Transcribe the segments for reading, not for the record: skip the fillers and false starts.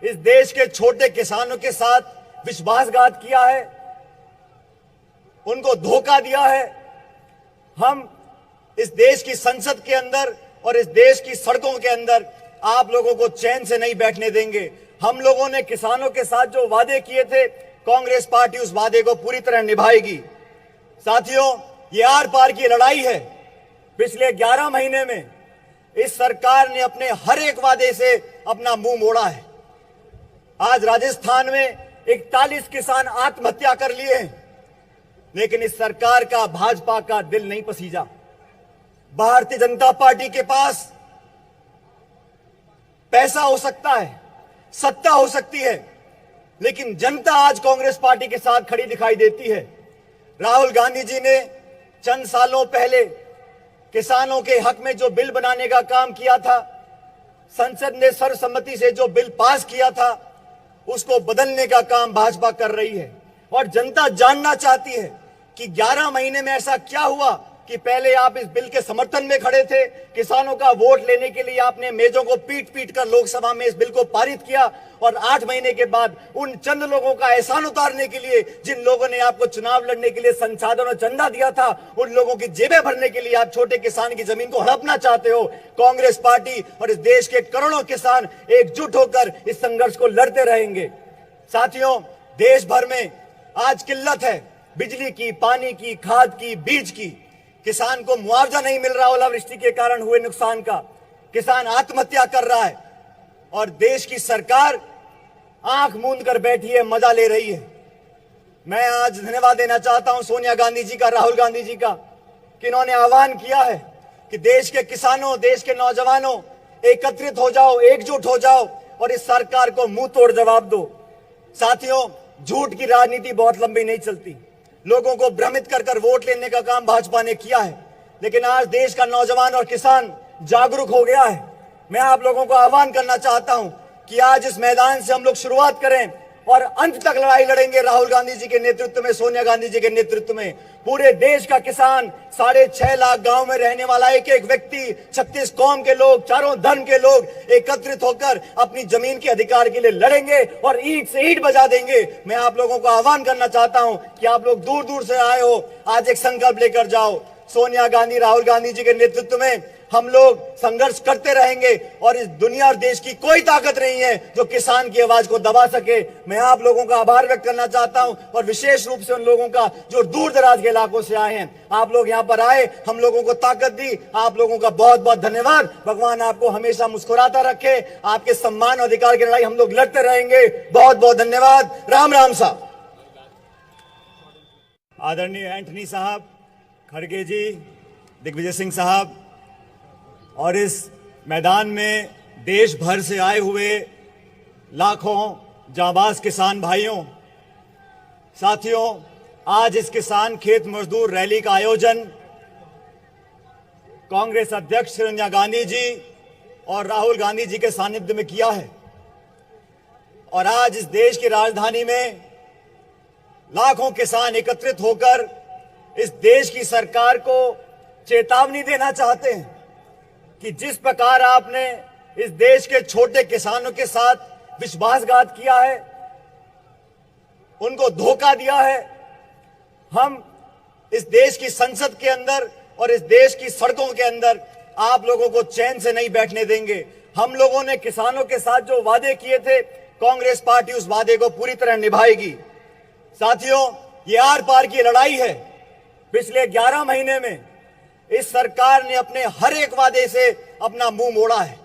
इस देश के छोटे किसानों के साथ विश्वासघात किया है, उनको धोखा दिया है। हम इस देश की संसद के अंदर और इस देश की सड़कों के अंदर आप लोगों को चैन से नहीं बैठने देंगे। हम लोगों ने किसानों के साथ जो वादे किए थे, कांग्रेस पार्टी उस वादे को पूरी तरह निभाएगी। साथियों, ये आर पार की लड़ाई है। पिछले 11 महीने में इस सरकार ने अपने हर एक वादे से अपना मुंह मोड़ा है। आज राजस्थान में 41 किसान आत्महत्या कर लिए हैं, लेकिन इस सरकार का, भाजपा का दिल नहीं पसीजा। भारतीय जनता पार्टी के पास पैसा हो सकता है, सत्ता हो सकती है, लेकिन जनता आज कांग्रेस पार्टी के साथ खड़ी दिखाई देती है। राहुल गांधी जी ने चंद सालों पहले किसानों के हक में जो बिल बनाने का काम किया था, संसद ने सर्वसम्मति से जो बिल पास किया था, उसको बदलने का काम भाजपा कर रही है। और जनता जानना चाहती है कि 11 महीने में ऐसा क्या हुआ कि पहले आप इस बिल के समर्थन में खड़े थे, किसानों का वोट लेने के लिए आपने मेजों को पीट पीट कर लोकसभा में इस बिल को पारित किया, और 8 महीने के बाद उन चंद लोगों का एहसान उतारने के लिए, जिन लोगों ने आपको चुनाव लड़ने के लिए संसाधन और चंदा दिया था, उन लोगों की जेबें भरने के लिए आप छोटे किसान की जमीन को हड़पना चाहते हो। कांग्रेस पार्टी और इस देश के करोड़ों किसान एकजुट होकर इस संघर्ष को लड़ते रहेंगे। साथियों, देश भर में आज किल्लत है, बिजली की, पानी की, खाद की, बीज की। किसान को मुआवजा नहीं मिल रहा ओलावृष्टि के कारण हुए नुकसान का। किसान आत्महत्या कर रहा है और देश की सरकार आंख मूंद कर बैठी है, मजा ले रही है। मैं आज धन्यवाद देना चाहता हूं सोनिया गांधी जी का, राहुल गांधी जी का, कि इन्होंने आह्वान किया है कि देश के किसानों, देश के नौजवानों, एकत्रित हो जाओ, एकजुट हो जाओ और इस सरकार को मुंह तोड़ जवाब दो। साथियों, झूठ की राजनीति बहुत लंबी नहीं चलती। लोगों को भ्रमित कर कर वोट लेने का काम भाजपा ने किया है, लेकिन आज देश का नौजवान और किसान जागरूक हो गया है। मैं आप लोगों को आह्वान करना चाहता हूं कि आज इस मैदान से हम लोग शुरुआत करें और अंत तक लड़ाई लड़ेंगे। राहुल गांधी जी के नेतृत्व में, सोनिया गांधी जी के नेतृत्व में पूरे देश का किसान, 6.5 लाख गांव में रहने वाला एक एक व्यक्ति, 36 कौम के लोग, चारों धर्म के लोग एकत्रित होकर अपनी जमीन के अधिकार के लिए लड़ेंगे और ईंट से ईंट बजा देंगे। मैं आप लोगों को आह्वान करना चाहता हूं कि आप लोग दूर दूर से आए हो, आज एक संकल्प लेकर जाओ। सोनिया गांधी, राहुल गांधी जी के नेतृत्व में हम लोग संघर्ष करते रहेंगे और इस दुनिया और देश की कोई ताकत नहीं है जो किसान की आवाज को दबा सके। मैं आप लोगों का आभार व्यक्त करना चाहता हूं और विशेष रूप से उन लोगों का जो दूर दराज के इलाकों से आए हैं। आप लोग यहां पर आए, हम लोगों को ताकत दी, आप लोगों का बहुत बहुत धन्यवाद। भगवान आपको हमेशा मुस्कुराता रखे। आपके सम्मान और अधिकार की लड़ाई हम लोग लड़ते रहेंगे। बहुत बहुत धन्यवाद। राम राम साहब। आदरणीय एंटनी साहब, खड़गे जी, दिग्विजय सिंह साहब और इस मैदान में देश भर से आए हुए लाखों जाबाज किसान भाइयों, साथियों, आज इस किसान खेत मजदूर रैली का आयोजन कांग्रेस अध्यक्ष सोनिया गांधी जी और राहुल गांधी जी के सानिध्य में किया है। और आज इस देश की राजधानी में लाखों किसान एकत्रित होकर इस देश की सरकार को चेतावनी देना चाहते हैं कि जिस प्रकार आपने इस देश के छोटे किसानों के साथ विश्वासघात किया है, उनको धोखा दिया है। हम इस देश की संसद के अंदर और इस देश की सड़कों के अंदर आप लोगों को चैन से नहीं बैठने देंगे। हम लोगों ने किसानों के साथ जो वादे किए थे, कांग्रेस पार्टी उस वादे को पूरी तरह निभाएगी। साथियों, ये आर पार की लड़ाई है। पिछले 11 महीने में इस सरकार ने अपने हर एक वादे से अपना मुंह मोड़ा है।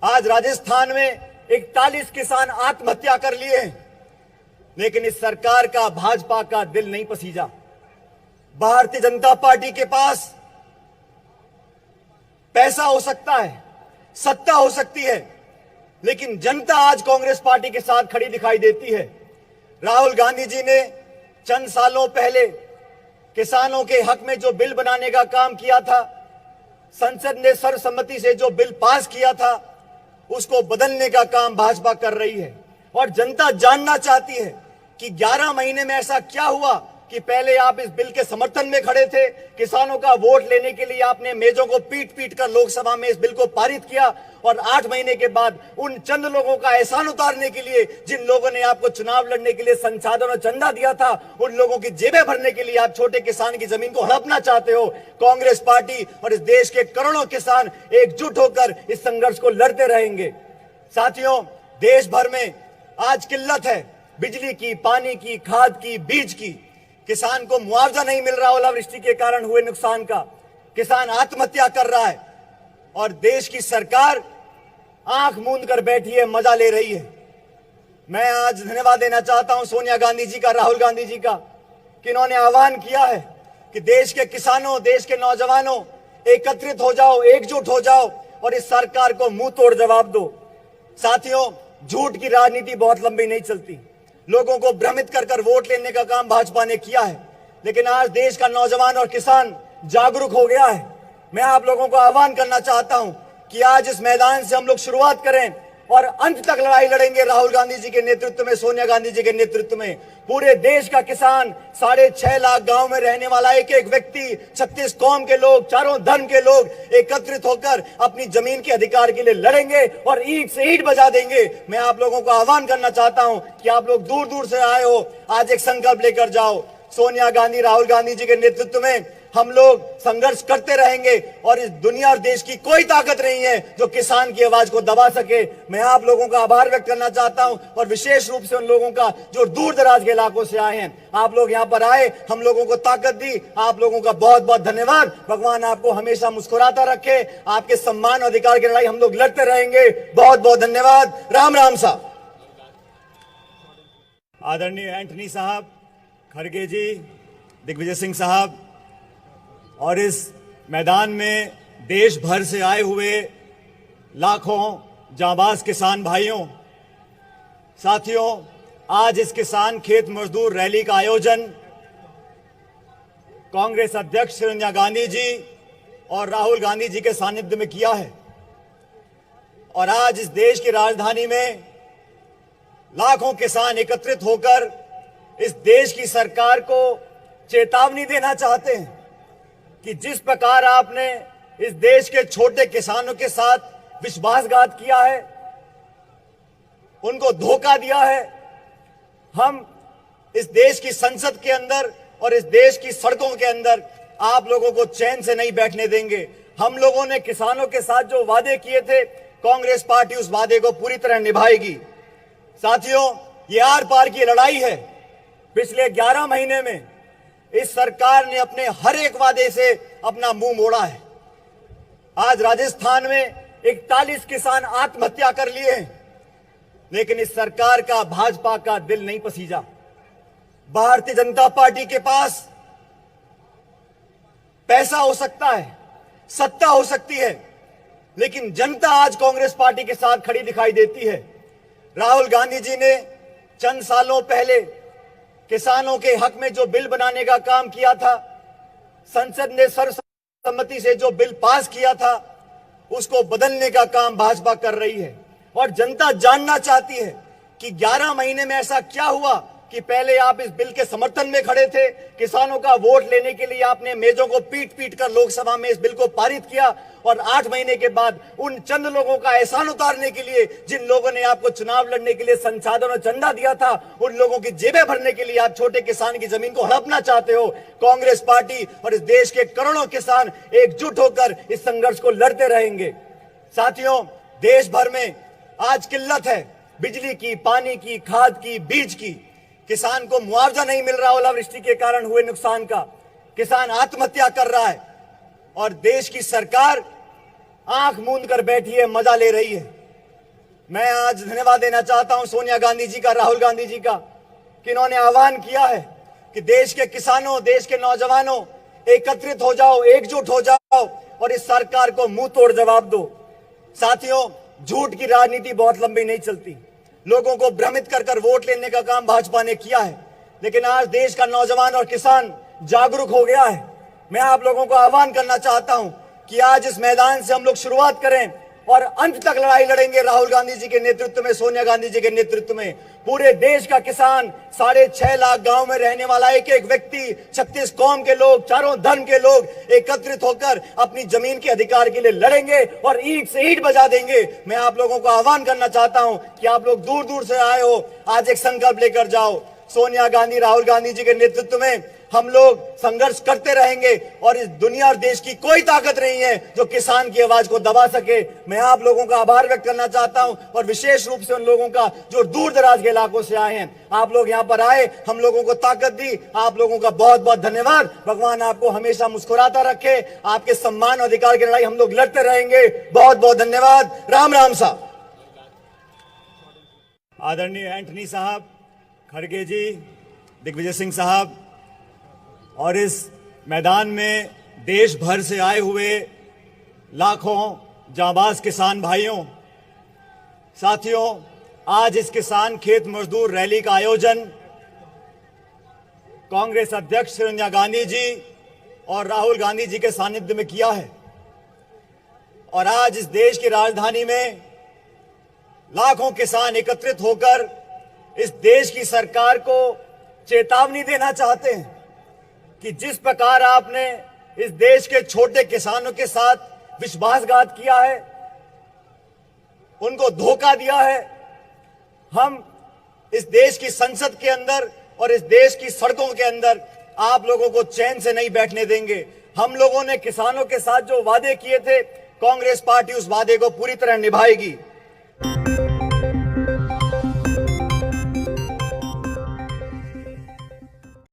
आज राजस्थान में 41 किसान आत्महत्या कर लिए हैं, लेकिन इस सरकार का, भाजपा का दिल नहीं पसीजा। भारतीय जनता पार्टी के पास पैसा हो सकता है, सत्ता हो सकती है, लेकिन जनता आज कांग्रेस पार्टी के साथ खड़ी दिखाई देती है। राहुल गांधी जी ने चंद सालों पहले किसानों के हक में जो बिल बनाने का काम किया था, संसद ने सर्वसम्मति से जो बिल पास किया था, उसको बदलने का काम भाजपा कर रही है। और जनता जानना चाहती है कि 11 महीने में ऐसा क्या हुआ कि पहले आप इस बिल के समर्थन में खड़े थे, किसानों का वोट लेने के लिए आपने मेजों को पीट पीट कर लोकसभा में इस बिल को पारित किया, और 8 महीने के बाद उन चंद लोगों का एहसान उतारने के लिए जिन लोगों ने आपको चुनाव लड़ने के लिए संसाधन और चंदा दिया था, उन लोगों की जेबें भरने के लिए आप छोटे किसान की जमीन को हड़पना चाहते हो। कांग्रेस पार्टी और इस देश के करोड़ों किसान एकजुट होकर इस संघर्ष को लड़ते रहेंगे। साथियों, देश भर में आज किल्लत है बिजली की, पानी की, खाद की, बीज की। किसान को मुआवजा नहीं मिल रहा ओलावृष्टि के कारण हुए नुकसान का। किसान आत्महत्या कर रहा है और देश की सरकार आंख मूंद कर बैठी है, मजा ले रही है। मैं आज धन्यवाद देना चाहता हूं सोनिया गांधी जी का, राहुल गांधी जी का, कि इन्होंने आह्वान किया है कि देश के किसानों, देश के नौजवानों एकत्रित हो जाओ, एकजुट हो जाओ और इस सरकार को मुंह तोड़ जवाब दो। साथियों, झूठ की राजनीति बहुत लंबी नहीं चलती। लोगों को भ्रमित कर कर वोट लेने का काम भाजपा ने किया है, लेकिन आज देश का नौजवान और किसान जागरूक हो गया है। मैं आप लोगों को आह्वान करना चाहता हूं कि आज इस मैदान से हम लोग शुरुआत करें और अंत तक लड़ाई लड़ेंगे। राहुल गांधी जी के नेतृत्व में, सोनिया गांधी जी के नेतृत्व में पूरे देश का किसान, 6.5 लाख गांव में रहने वाला एक एक व्यक्ति, 36 कौम के लोग, चारों धर्म के लोग एकत्रित होकर अपनी जमीन के अधिकार के लिए लड़ेंगे और ईंट से ईंट बजा देंगे। मैं आप लोगों को आह्वान करना चाहता हूं कि आप लोग दूर दूर से आए हो, आज एक संकल्प लेकर जाओ। सोनिया गांधी, राहुल गांधी जी के नेतृत्व में हम लोग संघर्ष करते रहेंगे और इस दुनिया और देश की कोई ताकत नहीं है जो किसान की आवाज को दबा सके। मैं आप लोगों का आभार व्यक्त करना चाहता हूं और विशेष रूप से उन लोगों का जो दूर दराज के इलाकों से आए हैं। आप लोग यहां पर आए, हम लोगों को ताकत दी, आप लोगों का बहुत बहुत धन्यवाद। भगवान आपको हमेशा मुस्कुराता रखे। आपके सम्मान और अधिकार की लड़ाई हम लोग लड़ते रहेंगे। बहुत बहुत धन्यवाद। राम राम साहब। आदरणीय एंटनी साहब, खड़गे जी, दिग्विजय सिंह साहब और इस मैदान में देश भर से आए हुए लाखों जांबाज किसान भाइयों, साथियों, आज इस किसान खेत मजदूर रैली का आयोजन कांग्रेस अध्यक्ष सोनिया गांधी जी और राहुल गांधी जी के सानिध्य में किया है। और आज इस देश की राजधानी में लाखों किसान एकत्रित होकर इस देश की सरकार को चेतावनी देना चाहते हैं कि जिस प्रकार आपने इस देश के छोटे किसानों के साथ विश्वासघात किया है, उनको धोखा दिया है, हम इस देश की संसद के अंदर और इस देश की सड़कों के अंदर आप लोगों को चैन से नहीं बैठने देंगे। हम लोगों ने किसानों के साथ जो वादे किए थे, कांग्रेस पार्टी उस वादे को पूरी तरह निभाएगी। साथियों, ये आर पार की लड़ाई है। पिछले 11 महीने में इस सरकार ने अपने हर एक वादे से अपना मुंह मोड़ा है। आज राजस्थान में 41 किसान आत्महत्या कर लिए हैं, लेकिन इस सरकार का, भाजपा का दिल नहीं पसीजा। भारतीय जनता पार्टी के पास पैसा हो सकता है, सत्ता हो सकती है, लेकिन जनता आज कांग्रेस पार्टी के साथ खड़ी दिखाई देती है। राहुल गांधी जी ने चंद सालों पहले किसानों के हक में जो बिल बनाने का काम किया था, संसद ने सर्वसम्मति से जो बिल पास किया था, उसको बदलने का काम भाजपा कर रही है। और जनता जानना चाहती है कि 11 महीने में ऐसा क्या हुआ कि पहले आप इस बिल के समर्थन में खड़े थे, किसानों का वोट लेने के लिए आपने मेजों को पीट पीट कर लोकसभा में इस बिल को पारित किया, और 8 महीने के बाद उन चंद लोगों का एहसान उतारने के लिए जिन लोगों ने आपको चुनाव लड़ने के लिए संसाधन और चंदा दिया था, उन लोगों की जेबें भरने के लिए आप छोटे किसान की जमीन को हड़पना चाहते हो। कांग्रेस पार्टी और इस देश के करोड़ों किसान एकजुट होकर इस संघर्ष को लड़ते रहेंगे। साथियों, देश भर में आज किल्लत है बिजली की, पानी की, खाद की, बीज की। किसान को मुआवजा नहीं मिल रहा ओलावृष्टि के कारण हुए नुकसान का। किसान आत्महत्या कर रहा है और देश की सरकार आंख मूंद कर बैठी है, मजा ले रही है। मैं आज धन्यवाद देना चाहता हूं सोनिया गांधी जी का, राहुल गांधी जी का, कि इन्होंने आह्वान किया है कि देश के किसानों, देश के नौजवानों एकत्रित हो जाओ, एकजुट हो जाओ और इस सरकार को मुंह तोड़ जवाब दो। साथियों, झूठ की राजनीति बहुत लंबी नहीं चलती। लोगों को भ्रमित कर कर वोट लेने का काम भाजपा ने किया है, लेकिन आज देश का नौजवान और किसान जागरूक हो गया है। मैं आप लोगों को आह्वान करना चाहता हूं कि आज इस मैदान से हम लोग शुरुआत करें और अंत तक लड़ाई लड़ेंगे राहुल गांधी जी के नेतृत्व में, सोनिया गांधी जी के नेतृत्व में। पूरे देश का किसान, 6.5 लाख गांव में रहने वाला एक एक व्यक्ति, 36 कौम के लोग, चारों धर्म के लोग एकत्रित होकर अपनी जमीन के अधिकार के लिए लड़ेंगे और ईंट से ईंट बजा देंगे। मैं आप लोगों को आह्वान करना चाहता हूं कि आप लोग दूर दूर से आए हो, आज एक संकल्प लेकर जाओ। सोनिया गांधी, राहुल गांधी जी के नेतृत्व में हम लोग संघर्ष करते रहेंगे और इस दुनिया और देश की कोई ताकत नहीं है जो किसान की आवाज को दबा सके। मैं आप लोगों का आभार व्यक्त करना चाहता हूं और विशेष रूप से उन लोगों का जो दूर दराज के इलाकों से आए हैं। आप लोग यहां पर आए, हम लोगों को ताकत दी, आप लोगों का बहुत बहुत धन्यवाद। भगवान आपको हमेशा मुस्कुराता रखे। आपके सम्मान और अधिकार की लड़ाई हम लोग लड़ते रहेंगे। बहुत बहुत धन्यवाद। राम राम साहब। आदरणीय एंटनी साहब, खड़गे जी, दिग्विजय सिंह साहब और इस मैदान में देश भर से आए हुए लाखों जांबाज किसान भाइयों, साथियों, आज इस किसान खेत मजदूर रैली का आयोजन कांग्रेस अध्यक्ष सोनिया गांधी जी और राहुल गांधी जी के सानिध्य में किया है। और आज इस देश की राजधानी में लाखों किसान एकत्रित होकर इस देश की सरकार को चेतावनी देना चाहते हैं कि जिस प्रकार आपने इस देश के छोटे किसानों के साथ विश्वासघात किया है, उनको धोखा दिया है, हम इस देश की संसद के अंदर और इस देश की सड़कों के अंदर आप लोगों को चैन से नहीं बैठने देंगे। हम लोगों ने किसानों के साथ जो वादे किए थे, कांग्रेस पार्टी उस वादे को पूरी तरह निभाएगी।